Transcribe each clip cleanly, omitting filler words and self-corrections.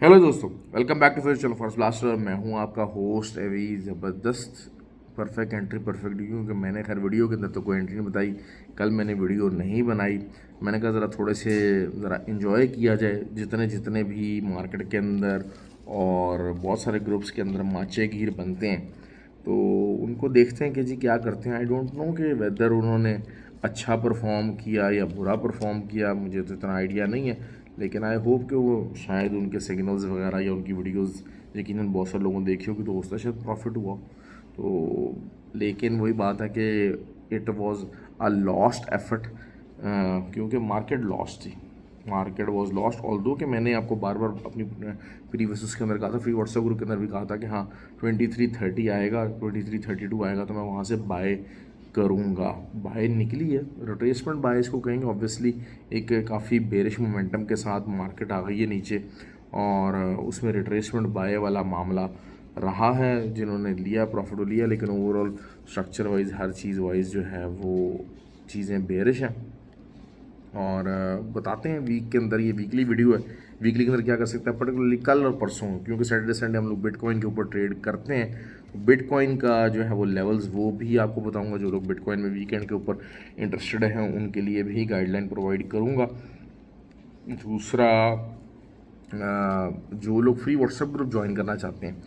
Hello दोस्तों, welcome back to फिर चलो फर्स्ट ब्लास्टर। मैं हूं आपका होस्ट एवी ज़बरदस्त। परफेक्ट एंट्री परफेक्ट ड्यू, क्योंकि मैंने खैर वीडियो के अंदर तो कोई एंट्री नहीं बताई। कल मैंने वीडियो नहीं बनाई। मैंने कहा ज़रा थोड़े से ज़रा इन्जॉय किया जाए, जितने जितने भी मार्केट के अंदर और बहुत सारे ग्रुप्स के अंदर माचे गिर बनते हैं, तो उनको देखते हैं कि जी क्या करते हैं। आई डोंट नो कि वेदर उन्होंने अच्छा परफॉर्म किया या बुरा परफॉर्म किया, मुझे तो इतना आइडिया नहीं है। लेकिन आई होप कि वो शायद उनके सिग्नल्स वगैरह या उनकी वीडियोस यकीनन बहुत सारे लोगों ने देखी होगी, तो उससे शायद प्रॉफिट हुआ। तो लेकिन वही बात है कि it was a lost effort, क्योंकि मार्केट लॉस्ट थी। मार्केट वॉज लॉस्ट, ऑल्दो कि मैंने आपको बार बार अपनी प्रीवियस उसके अंदर कहा था, फ्री व्हाट्सएप ग्रुप के अंदर भी कहा था कि हाँ 2330 आएगा, 2332 आएगा तो मैं वहाँ से बाय करूँगा। बाय निकली है, रिट्रेसमेंट बाय इसको कहेंगे। ऑब्वियसली एक काफ़ी बेरिश मोमेंटम के साथ मार्केट आ गई है नीचे, और उसमें रिट्रेसमेंट बाय वाला मामला रहा है। जिन्होंने लिया प्रॉफिट वो लिया, लेकिन ओवरऑल स्ट्रक्चर वाइज हर चीज़ वाइज जो है वो चीज़ें बेरिश हैं। और बताते हैं वीक के अंदर, ये वीकली वीडियो है, वीकली के अंदर क्या कर सकते हैं पर्टिकुलरली कल और परसों, क्योंकि सैटरडे संडे हम लोग बिटकॉइन के ऊपर ट्रेड करते हैं। बिटकॉइन का जो है वो लेवल्स वो भी आपको बताऊंगा। जो लोग बिटकॉइन में वीकेंड के ऊपर इंटरेस्टेड हैं उनके लिए भी गाइडलाइन प्रोवाइड करूँगा। दूसरा, जो लोग फ्री व्हाट्सएप ग्रुप ज्वाइन करना चाहते हैं,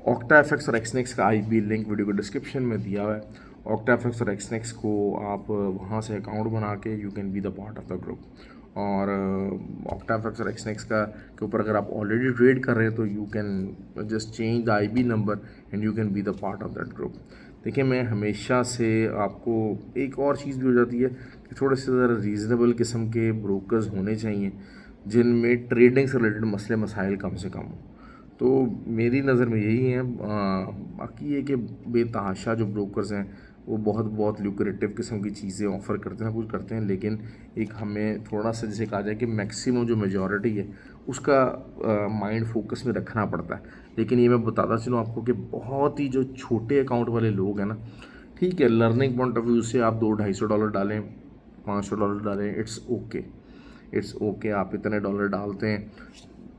ऑक्टा एफएक्स और एक्सनेक्स का आईपी लिंक वीडियो के डिस्क्रिप्शन में दिया हुआ है। ऑक्टा एफएक्स और एक्सनेक्स को आप वहाँ से अकाउंट बना के you can be the part of the group. और ऑक्टा एफएक्स और एक्सनेक्स का के ऊपर अगर आप ऑलरेडी ट्रेड कर रहे हैं तो you can just change the IB number and you can be the part of that group. देखिए, मैं हमेशा से आपको एक और चीज़ भी हो जाती है कि थोड़े से ज़रा रीज़नेबल किस्म के ब्रोकर्स होने चाहिए जिनमें ट्रेडिंग से रिलेटेड मसले मसाइल कम से कम हो। तो मेरी नज़र में यही है। बाकी ये कि बेतहाशा जो ब्रोकर्स हैं वो बहुत बहुत ल्यूक्रेटिव किस्म की चीज़ें ऑफ़र करते हैं, कुछ करते हैं, लेकिन एक हमें थोड़ा सा जैसे कहा जाए कि मैक्सिमम जो मेजॉरिटी है उसका माइंड फोकस में रखना पड़ता है। लेकिन ये मैं बताता चलूँ आपको कि बहुत ही जो छोटे अकाउंट वाले लोग हैं ना, ठीक है, लर्निंग पॉइंट ऑफ व्यू से आप $200-250 डालें, $500 डालें, इट्स ओके, इट्स ओके। आप इतने डॉलर डालते हैं,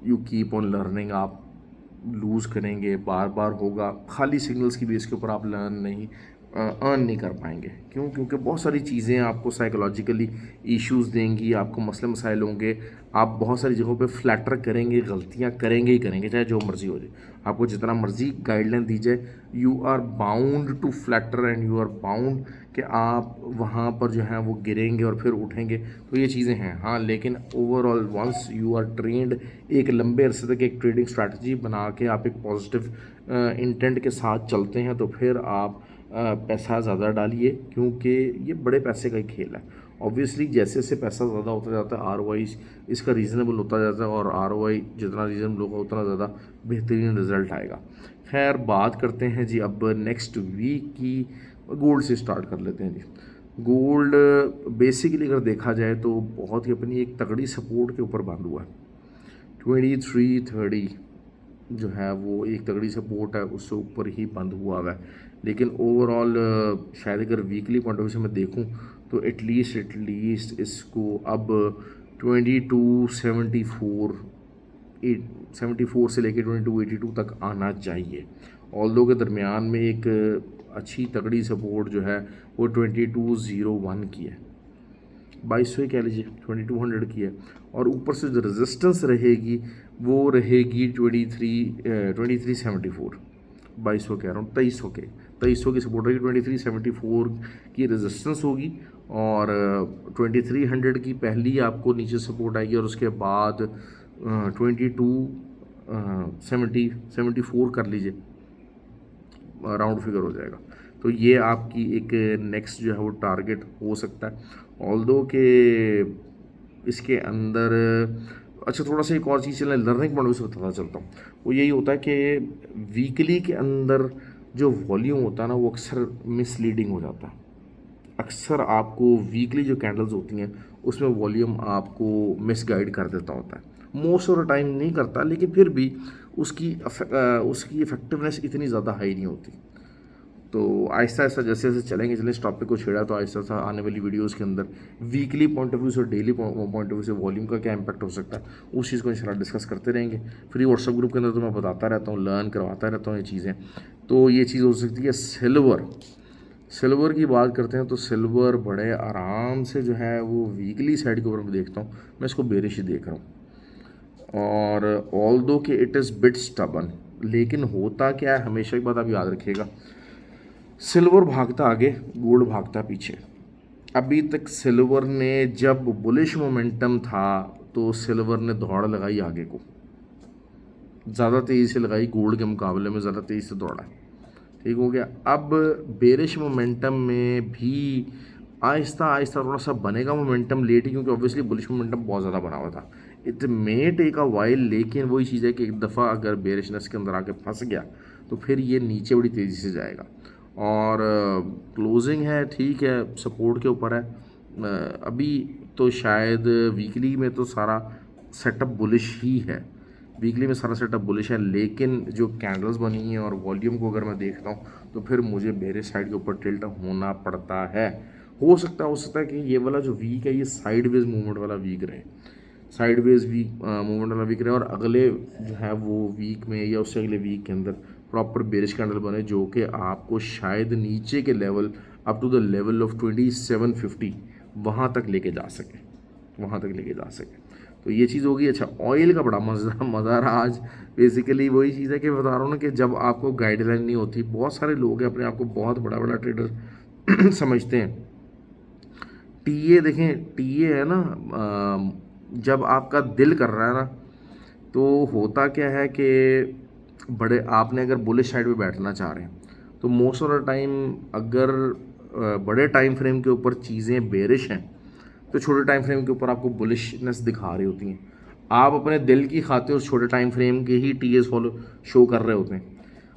यू कीप ऑन लर्निंग, आप लूज़ करेंगे, बार बार होगा। खाली सिग्नल्स की बेस के ऊपर आप अर्न नहीं कर पाएंगे। क्यों? क्योंकि बहुत सारी चीज़ें आपको साइकोलॉजिकली इश्यूज़ देंगी, आपको मसले मसाइल होंगे, आप बहुत सारी जगहों पे फ्लैटर करेंगे, गलतियां करेंगे ही करेंगे, चाहे जो मर्जी हो जाए। आपको जितना मर्जी गाइडलाइन दी जाए, you are bound to flatter and you are bound कि आप वहाँ पर जो है वो गिरेंगे और फिर उठेंगे। तो ये चीज़ें हैं, हाँ। लेकिन overall once you are trained, एक लंबे अरसे तक एक ट्रेडिंग स्ट्रैटेजी बना के आप एक पॉजिटिव इंटेंट के साथ चलते हैं, तो फिर आप पैसा ज़्यादा डालिए, क्योंकि ये बड़े पैसे का ही खेल है। ऑब्वियसली जैसे जैसे पैसा ज़्यादा होता जाता है आरओआई इसका रीज़नेबल होता जाता है, और आरओआई जितना रीज़नेबल होगा उतना ज़्यादा बेहतरीन रिजल्ट आएगा। खैर, बात करते हैं जी अब नेक्स्ट वीक की। गोल्ड से स्टार्ट कर लेते हैं जी। गोल्ड बेसिकली अगर देखा जाए तो बहुत ही अपनी एक तगड़ी सपोर्ट के ऊपर बांधा हुआ है। 2330 जो है वो एक तगड़ी सपोर्ट है, उससे ऊपर ही बंद हुआ है। लेकिन ओवरऑल शायद अगर वीकली पॉइंट ऑफ व्यू से मैं देखूं तो एटलीस्ट इसको अब 2274 से लेकर 2282 तक आना चाहिए। ऑल्दो के दरमियान में एक अच्छी तगड़ी सपोर्ट जो है वो 2201 की है, 2200 ही कह लीजिए, 2200 की है। और ऊपर से जो रेजिस्टेंस रहेगी वो रहेगी 2374, 2200 कह रहा हूँ, 2300 की सपोर्ट रहेगी, 2374 की रेजिस्टेंस होगी, और 2300 की पहली आपको नीचे सपोर्ट आएगी, और उसके बाद 2274 कर लीजिए, राउंड फिगर हो जाएगा। तो ये आपकी एक नेक्स्ट जो है वो टारगेट हो सकता है। ऑल्दो के इसके अंदर अच्छा, थोड़ा सा एक और चीज़ चलें, लर्निंग पॉइंट से बताता चलता हूँ। वो यही होता है कि वीकली के अंदर जो वॉल्यूम होता है ना वो अक्सर मिसलीडिंग हो जाता है। अक्सर आपको वीकली जो कैंडल्स होती हैं उसमें वॉल्यूम आपको मिसगाइड कर देता होता है। मोस्ट ऑफ द टाइम नहीं करता, लेकिन फिर भी उसकी इफ़ेक्टिवनेस इतनी ज़्यादा हाई नहीं होती। तो आहिस्ता आहिस्ता जैसे जैसे चलेंगे चलें इस टॉपिक को छेड़ा तो आहिस्ता आहिस्ता आने वाली वीडियोस के अंदर वीकली पॉइंट ऑफ व्यू से और डेली पॉइंट ऑफ व्यू से वॉल्यूम का क्या इंपैक्ट हो सकता है उस चीज़ को इंशाल्लाह डिस्कस करते रहेंगे। फ्री व्हाट्सअप ग्रुप के अंदर तो मैं बताता रहता हूँ, लर्न करवाता रहता हूँ ये चीज़ें। तो ये चीज़ हो सकती है सिल्वर की बात करते हैं तो सिल्वर बड़े आराम से जो है वो वीकली साइड के ऊपर मैं देखता हूँ, मैं इसको बेरिश ही देख रहा हूँ। और ऑल दो कि इट इज़ बिट स्टबन, लेकिन होता क्या है हमेशा एक बात आप याद रखिएगा, सिल्वर भागता आगे, गोल्ड भागता पीछे। अभी तक सिल्वर ने जब बुलिश मोमेंटम था तो सिल्वर ने दौड़ लगाई आगे को, ज़्यादा तेज़ी से लगाई, गोल्ड के मुकाबले में ज़्यादा तेज़ी से दौड़ा। ठीक हो गया। अब बेरिश मोमेंटम में भी आहिस्ता आहिस्ता थोड़ा सा बनेगा मोमेंटम लेट ही, क्योंकि ऑब्वियसली बुलिश मोमेंटम बहुत ज़्यादा बना हुआ था। It may take a while, लेकिन वही चीज़ है कि एक दफ़ा अगर बेरिशनेस के अंदर आके फंस गया तो फिर ये नीचे बड़ी तेज़ी से जाएगा। और क्लोजिंग है, ठीक है, सपोर्ट के ऊपर है। अभी तो शायद वीकली में तो सारा सेटअप बुलिश ही है, वीकली में सारा सेटअप बुलिश है, लेकिन जो कैंडल्स बनी हैं और वॉल्यूम को अगर मैं देखता हूँ तो फिर मुझे बेरिश साइड के ऊपर टिल्ट होना पड़ता है। हो सकता है कि ये वाला जो वीक है ये साइडवेज मूवमेंट वाला वीक रहे, साइडवेज वीक मूवमेंट वाला वीक रहे, और अगले जो है वो वीक में या उससे अगले वीक के अंदर प्रॉपर बेरिश कैंडल बने जो कि आपको शायद नीचे के level up to the level of 2750 वहाँ तक लेके जा सके। तो ये चीज़ होगी। अच्छा, ऑयल का बड़ा मज़ा रहा आज। बेसिकली वही चीज़ है कि बता रहा हूँ ना कि जब आपको गाइडलाइन नहीं होती, बहुत सारे लोग हैं अपने आप को बहुत बड़ा बड़ा ट्रेडर समझते हैं। टीए देखें, टीए है ना, जब आपका दिल कर रहा है ना तो होता क्या है कि बड़े आपने अगर बुलिश साइड पे बैठना चाह रहे हैं तो मोस्ट ऑफ द टाइम अगर बड़े टाइम फ्रेम के ऊपर चीज़ें बेरिश हैं तो छोटे टाइम फ्रेम के ऊपर आपको बुलिशनेस दिखा रही होती हैं। आप अपने दिल की खाते उस छोटे टाइम फ्रेम के ही टीएस फॉलो शो कर रहे होते हैं।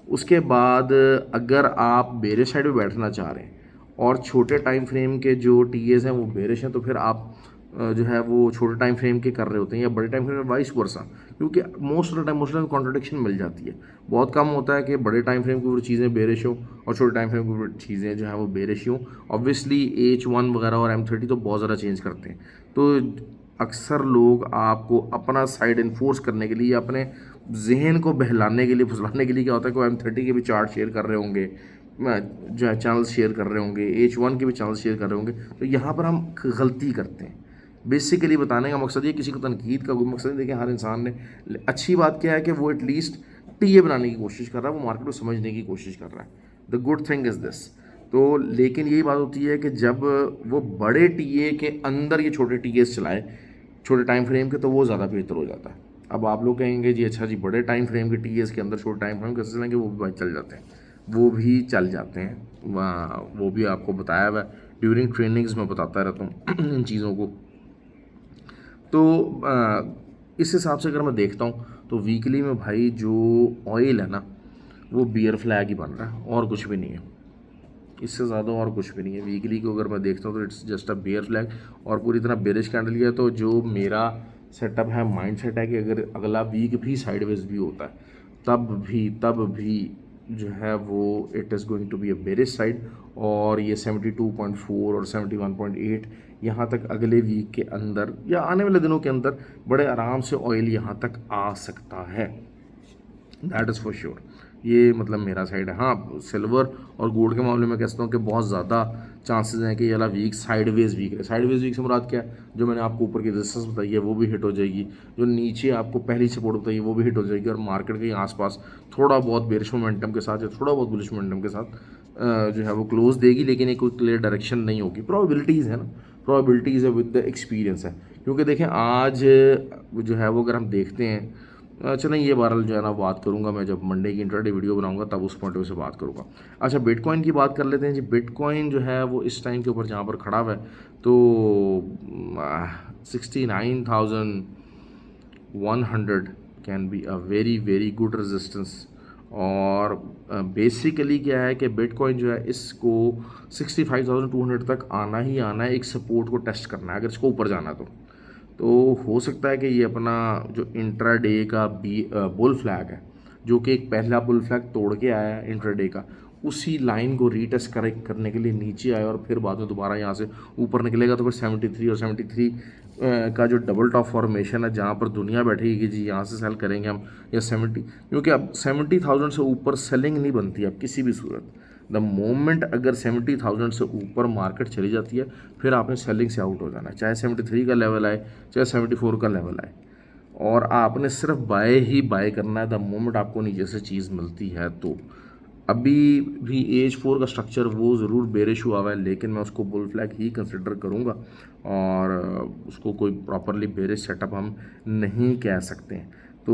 उसके बाद अगर आप बेरिश साइड पे बैठना चाह रहे हैं और छोटे टाइम फ्रेम के जो टीएस हैं वो बेरिश हैं, तो फिर आप जो है वो छोटे टाइम फ्रेम के कर रहे होते हैं या बड़े टाइम फ्रेम में वाइस वर्सा, क्योंकि most of the time contradiction मिल जाती है। बहुत कम होता है कि बड़े टाइम फ्रेम के ऊपर चीज़ें बेरिश हो और छोटे टाइम फ्रेम के ऊपर चीज़ें जो हैं वो बेरिश हों। ऑब्वियसली H1 वगैरह और M30 तो बहुत ज़्यादा चेंज करते हैं। तो अक्सर लोग आपको अपना साइड इन्फोर्स करने के लिए, अपने जहन को बहलाने के लिए, फुसलाने के लिए, क्या होता है कि वो M30 के भी चार्ट शेयर कर रहे होंगे, जो है चैनल शेयर कर रहे होंगे, H1 के भी चैनल शेयर कर रहे होंगे। तो यहाँ पर हम गलती करते हैं। बेसिकली बताने का मकसद ये, किसी को तनकीद का कोई मकसद नहीं। देखिए हर इंसान ने, अच्छी बात क्या है कि वो एटलीस्ट टीए बनाने की कोशिश कर रहा है, वो मार्केट को समझने की कोशिश कर रहा है। The good thing is this. तो लेकिन यही बात होती है कि जब वो बड़े टीए के अंदर ये छोटे टीएस चलाए, छोटे टाइम फ्रेम के, तो वो ज़्यादा बेहतर हो जाता है। अब आप लोग कहेंगे जी अच्छा जी, बड़े टाइम फ्रेम के टीएस के अंदर छोटे टाइम फ्रेम कैसे चलेंगे? वो भी भाई चल जाते हैं, वो भी चल जाते हैं। वो भी आपको बताया हुआ है, ड्यूरिंग ट्रेनिंग्स में बताता रहता हूँ इन चीज़ों को। तो इस हिसाब से अगर मैं देखता हूँ तो वीकली में भाई जो ऑयल है ना वो बियर फ्लैग ही बन रहा है, और कुछ भी नहीं है, इससे ज़्यादा और कुछ भी नहीं है। वीकली को अगर मैं देखता हूँ तो it's just a bear flag, और पूरी तरह बेरिश कैंडल ही है। तो जो मेरा सेटअप है, माइंड सेट है कि अगर अगला वीक भी साइडवेज भी होता है तब भी जो है वो it is going to be a bearish side, और ये 72.4 और 71.8 यहाँ तक अगले वीक के अंदर या आने वाले दिनों के अंदर बड़े आराम से ऑयल यहाँ तक आ सकता है। That is for sure. ये मतलब मेरा साइड है। हाँ, सिल्वर और गोल्ड के मामले में कहता हूँ कि बहुत ज़्यादा चांसेस हैं कि ये वाला वीक साइडवेज वीक है। साइडवेज वीक से मुराद क्या है? जो मैंने आपको ऊपर की रेजिस्टेंस बताई है वो भी हिट हो जाएगी, जो नीचे आपको पहली सपोर्ट बताई है वो भी हिट हो जाएगी, और मार्केट के आसपास थोड़ा बहुत बेरिश मोमेंटम के साथ या थोड़ा बहुत बुलिश मोमेंटम के साथ जो है वो क्लोज देगी, लेकिन एक कोई क्लियर डायरेक्शन नहीं होगी। प्रोबेबिलिटीज़ है ना, प्रोबेबिलिटीज़ है विद द एक्सपीरियंस है। क्योंकि देखें आज जो है वो अगर हम देखते हैं, चलें ये बहरहाल जो है ना बात करूंगा मैं जब मंडे की इंट्राडे वीडियो बनाऊंगा तब उस पॉइंट से बात करूंगा। अच्छा, बिटकॉइन की बात कर लेते हैं जी। बिटकॉइन जो है वो इस टाइम के ऊपर जहाँ पर खड़ा हुआ है तो 69,100 can be a very very good resistance. और बेसिकली क्या है कि बिटकॉइन जो है इसको 65,200 तक आना ही आना है, एक सपोर्ट को टेस्ट करना है अगर इसको ऊपर जाना है तो हो सकता है कि ये अपना जो इंट्राडे का बुल फ्लैग है, जो कि एक पहला बुल फ्लैग तोड़ के आया है इंट्राडे का, उसी लाइन को रीटेस्ट करने के लिए नीचे आए और फिर बाद में दोबारा यहाँ से ऊपर निकलेगा, तो फिर 73 और 73 का जो डबल टॉप फॉर्मेशन है जहाँ पर दुनिया बैठेगी कि जी यहाँ से सेल करेंगे हम, या 70, क्योंकि अब 70,000 से ऊपर सेलिंग नहीं बनती अब किसी भी सूरत। द मोमेंट अगर 70,000 से ऊपर मार्केट चली जाती है फिर आपने सेलिंग से आउट हो जाना है, चाहे 73 का लेवल आए चाहे 74 का लेवल आए, और आपने सिर्फ बाय ही बाय करना है द मोमेंट आपको नीचे से चीज़ मिलती है। तो अभी भी AH4 का स्ट्रक्चर वो ज़रूर बेरिश हुआ हुआ है, लेकिन मैं उसको बुल फ्लैग ही कंसिडर करूँगा, और उसको कोई प्रॉपरली बेरिश सेटअप हम नहीं कह सकते हैं। तो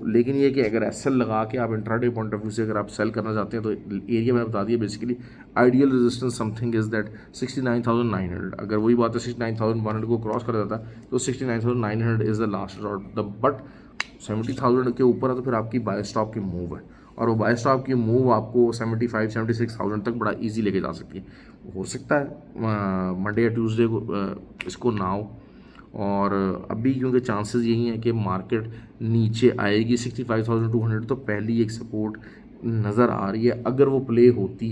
लेकिन ये कि अगर एसएल लगा के आप इंट्राडे पॉइंट ऑफ व्यू से अगर आप सेल करना चाहते हैं तो एरिया मैंने बता दिया basically. Ideal resistance something is that 69,900, अगर वही बात है 69,100 को क्रॉस कर जाता है तो 69,900 is the last rod. But 70,000 के ऊपर है तो फिर आपकी बाय स्टॉप की मूव है, और वो बाय स्टॉप की मूव आपको 76,000 तक बड़ा ईजी लेके जा सकती है। हो सकता है मंडे या ट्यूसडे को इसको ना हो, और अभी क्योंकि चांसेस यही हैं कि मार्केट नीचे आएगी 65,200, तो पहली एक सपोर्ट नज़र आ रही है। अगर वो प्ले होती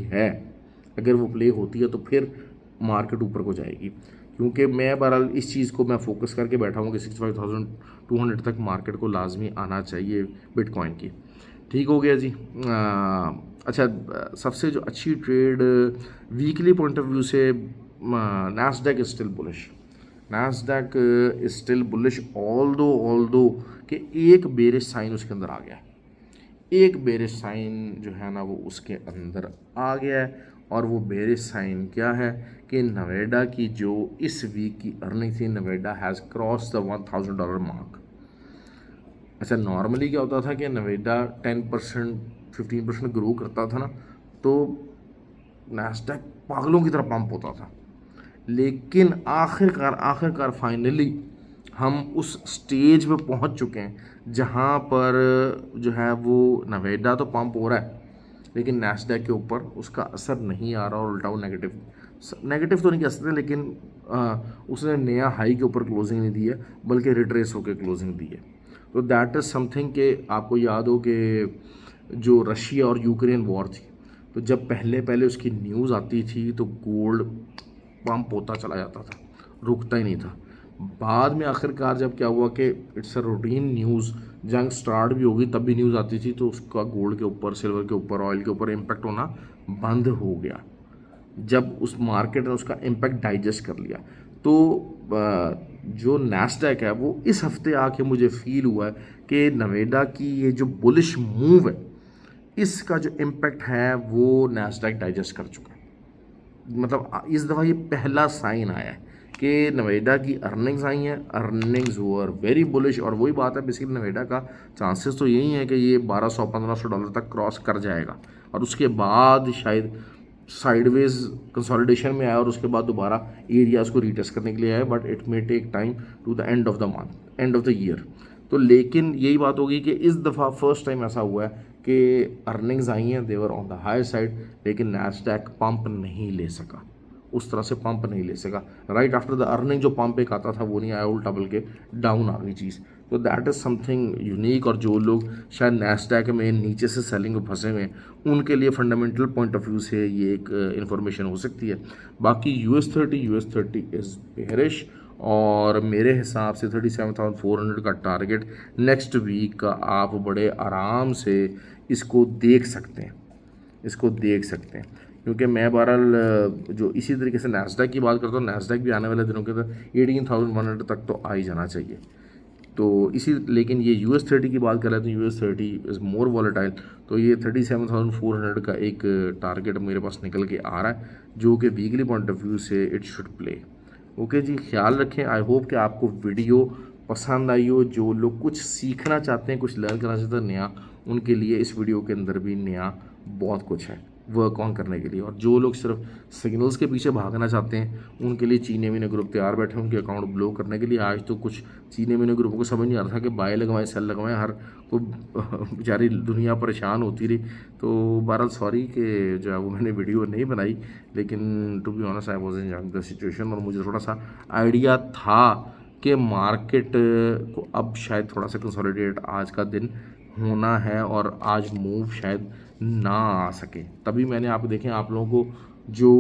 है तो फिर मार्केट ऊपर को जाएगी, क्योंकि मैं बहरहाल इस चीज़ को मैं फोकस करके बैठा हूँ कि 65,200 तक मार्केट को लाजमी आना चाहिए बिटकॉइन की। ठीक हो गया जी। अच्छा, सबसे जो अच्छी trade weekly point of view से, Nasdaq is still bullish. Nasdaq is still bullish although कि एक बेरिश साइन उसके अंदर आ गया है, एक बेरिश साइन जो है ना वो उसके अंदर आ गया है। और वो बेरिश साइन क्या है कि नवेडा की जो इस वीक की अर्निंग थी, नवेडा हैज़ क्रॉस द $1,000 मार्क। अच्छा, नॉर्मली क्या होता था कि नवेडा 10% 15% ग्रो करता था ना, तो नैस्डैक पागलों की तरह पंप होता था, लेकिन आखिरकार फाइनली हम उस स्टेज पे पहुंच चुके हैं जहां पर जो है वो नवेडा तो पंप हो रहा है, लेकिन नैस्डैक के ऊपर उसका असर नहीं आ रहा, और उल्टा वो नेगेटिव तो नहीं कह सकते, लेकिन उसने नया हाई के ऊपर क्लोजिंग नहीं दी है बल्कि रिट्रेस होकर क्लोजिंग दी है। तो दैट इज़ समथिंग कि आपको याद हो कि जो रशिया और यूक्रेन वॉर थी, तो जब पहले उसकी न्यूज़ आती थी तो गोल्ड पंप होता चला जाता था, रुकता ही नहीं था। बाद में आखिरकार जब क्या हुआ कि इट्स अ रूटीन न्यूज़, जंग स्टार्ट भी होगी तब भी न्यूज़ आती थी, तो उसका गोल्ड के ऊपर, सिल्वर के ऊपर, ऑयल के ऊपर इम्पैक्ट होना बंद हो गया जब उस मार्केट ने उसका इम्पैक्ट डाइजेस्ट कर लिया। तो जो नैस्डैक है वो इस हफ्ते आके मुझे फील हुआ है कि नवेडा की ये जो बुलिश मूव है इसका जो इम्पैक्ट है वो नैस्डैक डाइजेस्ट कर चुका है। मतलब इस दफ़ा ये पहला साइन आया है कि नवेडा की अर्निंग्स आई हैं, अर्निंग्स वर वेरी बुलिश, और वही बात है बेसिकली नवेडा का चांसेस तो यही है कि ये $1,200-1,500 तक क्रॉस कर जाएगा, और उसके बाद शायद साइडवेज कंसोलिडेशन में आया और उसके बाद दोबारा एरियाज़ को रीटेस्ट करने के लिए आया, but it may take time to the end of the month, end of the year. तो लेकिन यही बात होगी कि इस दफ़ा फर्स्ट टाइम ऐसा हुआ है कि अर्निंग्स आई हैं, देवर ऑन द हायर साइड, लेकिन नैस्डैक पंप नहीं ले सका, उस तरह से पंप नहीं ले सका। राइट आफ्टर द अर्निंग जो पंप एक आता था वो नहीं आया, उल्टा बल्कि डाउन आ गई चीज़। तो दैट इज़ समथिंग यूनिक, और जो लोग शायद नैस्डैक में नीचे से सेलिंग में फंसे हुए हैं उनके लिए फंडामेंटल पॉइंट ऑफ व्यू से ये एक इन्फॉर्मेशन हो सकती है। बाकी US30 इज़ बेरिश, और मेरे हिसाब से 37,400 का टारगेट नेक्स्ट वीक का आप बड़े आराम से इसको देख सकते हैं, क्योंकि मैं बहरहाल जो इसी तरीके से नैस्डैक की बात करता हूँ, नैस्डैक भी आने वाले दिनों के अंदर 18,100 तक तो आ ही जाना चाहिए। तो लेकिन ये US30 की बात कर रहे हैं तो US30 इज़ मोर वॉलेटाइल, तो ये 37,400 का एक टारगेट मेरे पास निकल के आ रहा है, जो कि वीकली पॉइंट ऑफ व्यू से इट शुड प्ले। ओके जी, ख्याल रखें। आई होप कि आपको वीडियो पसंद आई हो। जो लोग कुछ सीखना चाहते हैं, कुछ लर्न करना चाहते हैं नया, उनके लिए इस वीडियो के अंदर भी नया बहुत कुछ है वर्क ऑन करने के लिए। और जो लोग सिर्फ सिग्नल्स के पीछे भागना चाहते हैं उनके लिए चीने मीने ग्रुप तैयार बैठे हैं उनके अकाउंट ब्लो करने के लिए। आज तो कुछ चीने मीने ग्रुपों को समझ नहीं आ रहा था कि बाय लगवाएं सेल लगवाएं, हर को बेचारी दुनिया परेशान होती रही। तो बहरहाल सॉरी कि जो है वो मैंने वीडियो नहीं बनाई, लेकिन to be honest I was enjoying the situation, और मुझे थोड़ा सा आइडिया था कि मार्केट को अब शायद थोड़ा सा कंसोलिडेट आज का दिन होना है और आज मूव शायद ना आ सके। तभी मैंने आप देखें, आप लोगों को जो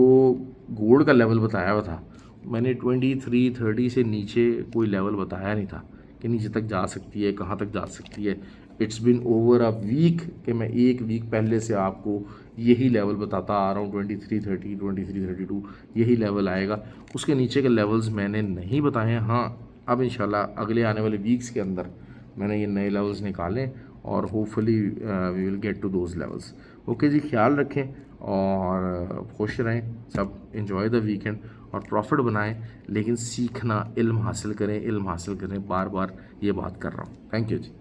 गोल्ड का लेवल बताया हुआ था, मैंने 2330 से नीचे कोई लेवल बताया नहीं था कि नीचे तक जा सकती है, कहाँ तक जा सकती है। It's been over a week कि मैं एक वीक पहले से आपको यही लेवल बताता आ रहा हूँ, 2330 2332 यही लेवल आएगा। उसके नीचे के लेवल्स मैंने नहीं बताए हैं। हाँ, अब इंशाल्लाह अगले आने वाले वीक्स के अंदर मैंने ये नए लेवल्स निकालें और hopefully we will get to those levels. Okay जी, ख्याल रखें और खुश रहें सब, इन्जॉय द वीकेंड और प्रॉफिट बनाएं, लेकिन सीखना, इल्म हासिल करें, इल्म हासिल करें, बार बार ये बात कर रहा हूँ। Thank you ji.